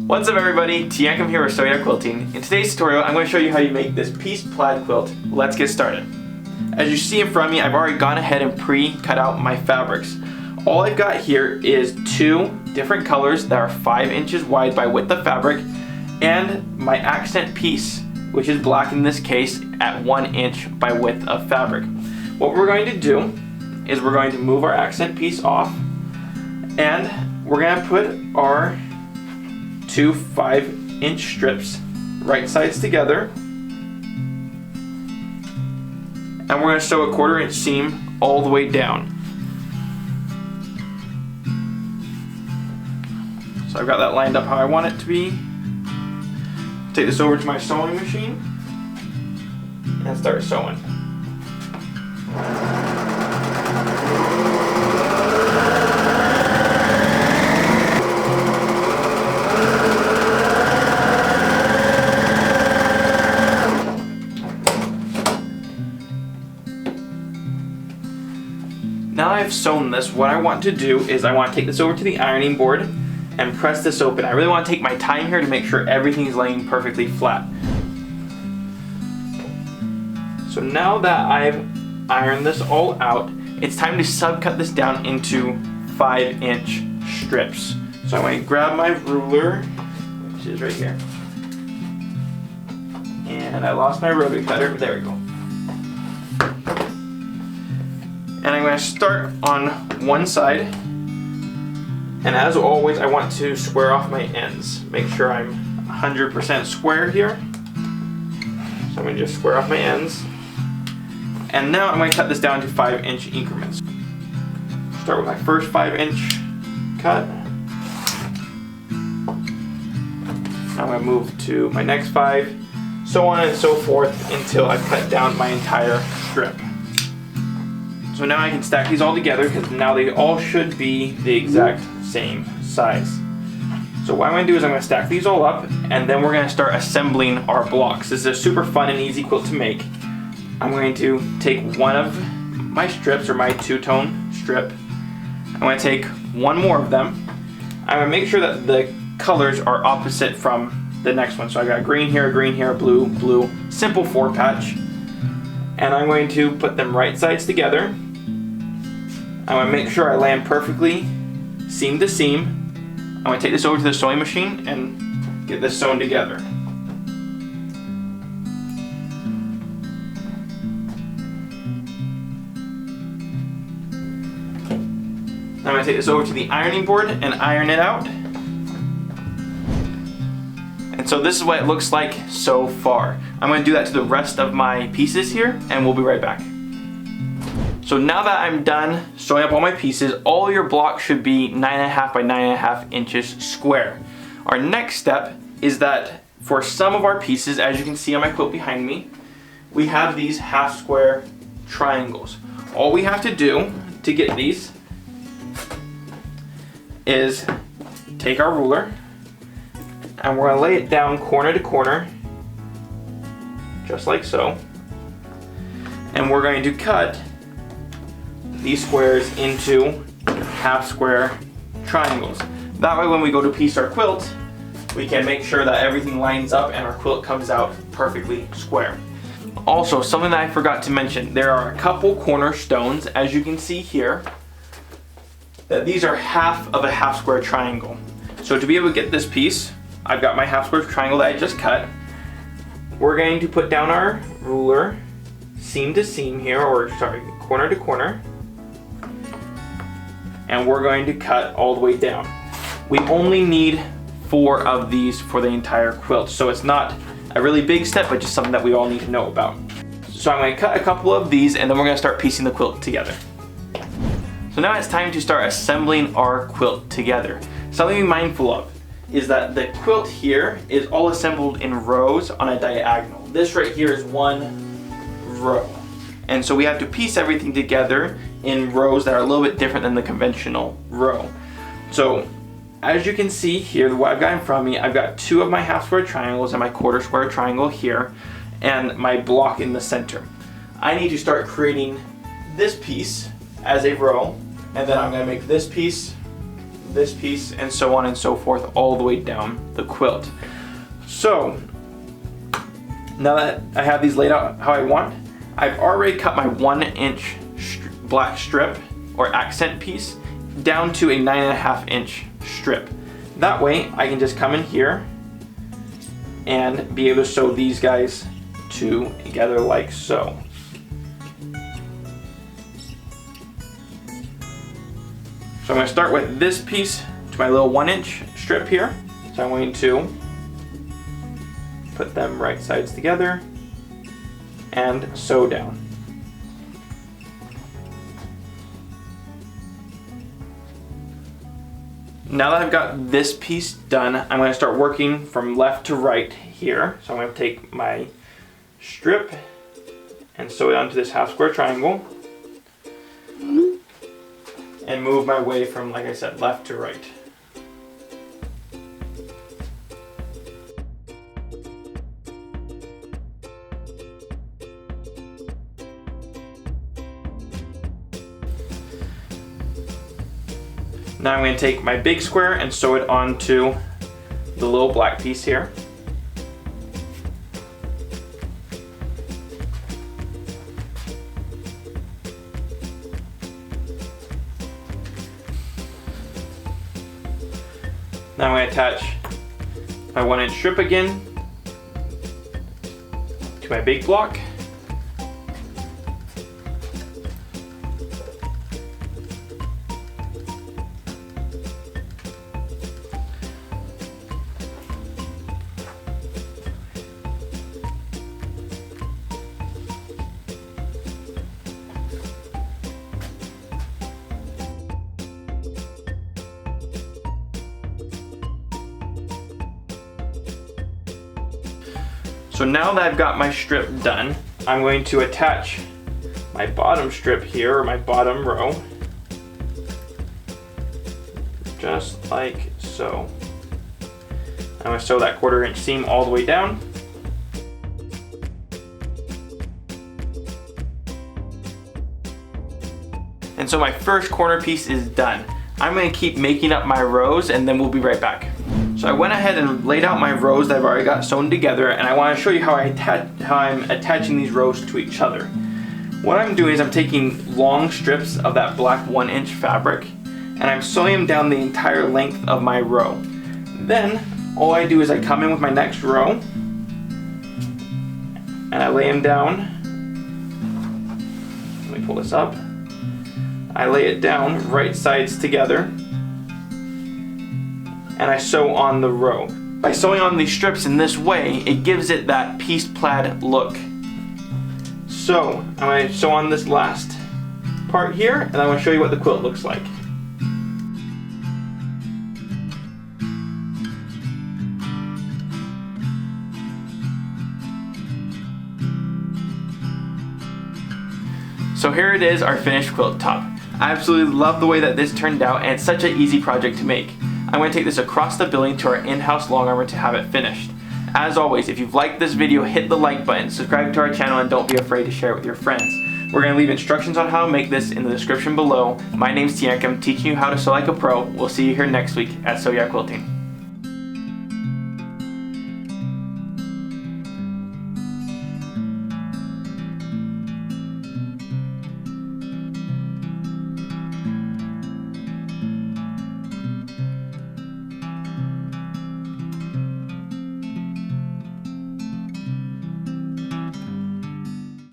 What's up everybody, Teancum here with Sew Yeah Quilting. In today's tutorial, I'm going to show you how you make this piece plaid quilt. Let's get started. As you see in front of me, I've already gone ahead and pre-cut out my fabrics. All I've got here is two different colors that are 5 inches wide by width of fabric, and my accent piece, which is black in this case, at 1 inch by width of fabric. What we're going to do is we're going to move our accent piece off, and we're going to put our two 5-inch strips right sides together, and we're going to sew a 1/4 inch seam all the way down. So I've got that lined up how I want it to be. Take this over to my sewing machine and start sewing. Now I've sewn this, what I want to do is I want to take this over to the ironing board and press this open. I really want to take my time here to make sure everything is laying perfectly flat. So now that I've ironed this all out, it's time to subcut this down into 5-inch strips. So I'm going to grab my ruler, which is right here, and I lost my rotary cutter. There we go. And I'm going to start on one side, and as always I want to square off my ends. Make sure I'm 100% square here. So I'm going to just square off my ends. And now I'm going to cut this down to 5-inch increments. Start with my first 5-inch cut. I'm going to move to my next 5, so on and so forth until I've cut down my entire strip. So now I can stack these all together because now they all should be the exact same size. So what I'm going to do is I'm going to stack these all up, and then we're going to start assembling our blocks. This is a super fun and easy quilt to make. I'm going to take one of my strips, or my two-tone strip. I'm going to take one more of them. I'm going to make sure that the colors are opposite from the next one. So I've got green here, blue, blue, simple 4-patch. And I'm going to put them right sides together. I'm going to make sure I land perfectly seam to seam. I'm going to take this over to the sewing machine and get this sewn together. Now I'm going to take this over to the ironing board and iron it out. And so this is what it looks like so far. I'm going to do that to the rest of my pieces here, and we'll be right back. So now that I'm done sewing up all my pieces, all your blocks should be 9.5 by 9.5 inches square. Our next step is that for some of our pieces, as you can see on my quilt behind me, we have these half square triangles. All we have to do to get these is take our ruler, and we're going to lay it down corner to corner, just like so. And we're going to cut these squares into half square triangles. That way when we go to piece our quilt, we can make sure that everything lines up and our quilt comes out perfectly square. Also, something that I forgot to mention, there are a couple cornerstones, as you can see here, that these are half of a half square triangle. So to be able to get this piece, I've got my half square triangle that I just cut. We're going to put down our ruler seam to seam here, or sorry, corner to corner, and we're going to cut all the way down. We only need 4 of these for the entire quilt, so it's not a really big step, but just something that we all need to know about. So I'm going to cut a couple of these, and then we're going to start piecing the quilt together. So now it's time to start assembling our quilt together. Something to be mindful of is that the quilt here is all assembled in rows on a diagonal. This right here is one row. And so we have to piece everything together in rows that are a little bit different than the conventional row. So as you can see here, what I've got in front of me, I've got 2 of my half square triangles and my 1/4 square triangle here, and my block in the center. I need to start creating this piece as a row, and then I'm going to make this piece this piece, and so on and so forth all the way down the quilt. So now that I have these laid out how I want, I've already cut my 1-inch black strip or accent piece down to a 9.5-inch strip. That way I can just come in here and be able to sew these guys together like so. So I'm going to start with this piece to my little 1-inch strip here. So I'm going to put them right sides together and sew down. Now that I've got this piece done, I'm going to start working from left to right here. So I'm going to take my strip and sew it onto this half square triangle and move my way from, like I said, left to right. Now I'm going to take my big square and sew it onto the little black piece here. Now I'm going to attach my 1-inch strip again to my big block. So now that I've got my strip done, I'm going to attach my bottom strip here, or my bottom row, just like so. I'm going to sew that 1/4-inch seam all the way down. And so my first corner piece is done. I'm going to keep making up my rows and then we'll be right back. So I went ahead and laid out my rows that I've already got sewn together, and I want to show you how I'm attaching these rows to each other. What I'm doing is I'm taking long strips of that black 1-inch fabric and I'm sewing them down the entire length of my row. Then all I do is I come in with my next row and I lay them down. Let me pull this up. I lay it down right sides together and I sew on the row. By sewing on these strips in this way, it gives it that pieced plaid look. So I'm going to sew on this last part here, and I'm going to show you what the quilt looks like. So here it is, our finished quilt top. I absolutely love the way that this turned out, and it's such an easy project to make. I'm going to take this across the building to our in-house long armor to have it finished. As always, if you've liked this video, hit the like button, subscribe to our channel, and don't be afraid to share it with your friends. We're going to leave instructions on how to make this in the description below. My name's Teancum, teaching you how to sew like a pro. We'll see you here next week at Sew Yeah Quilting.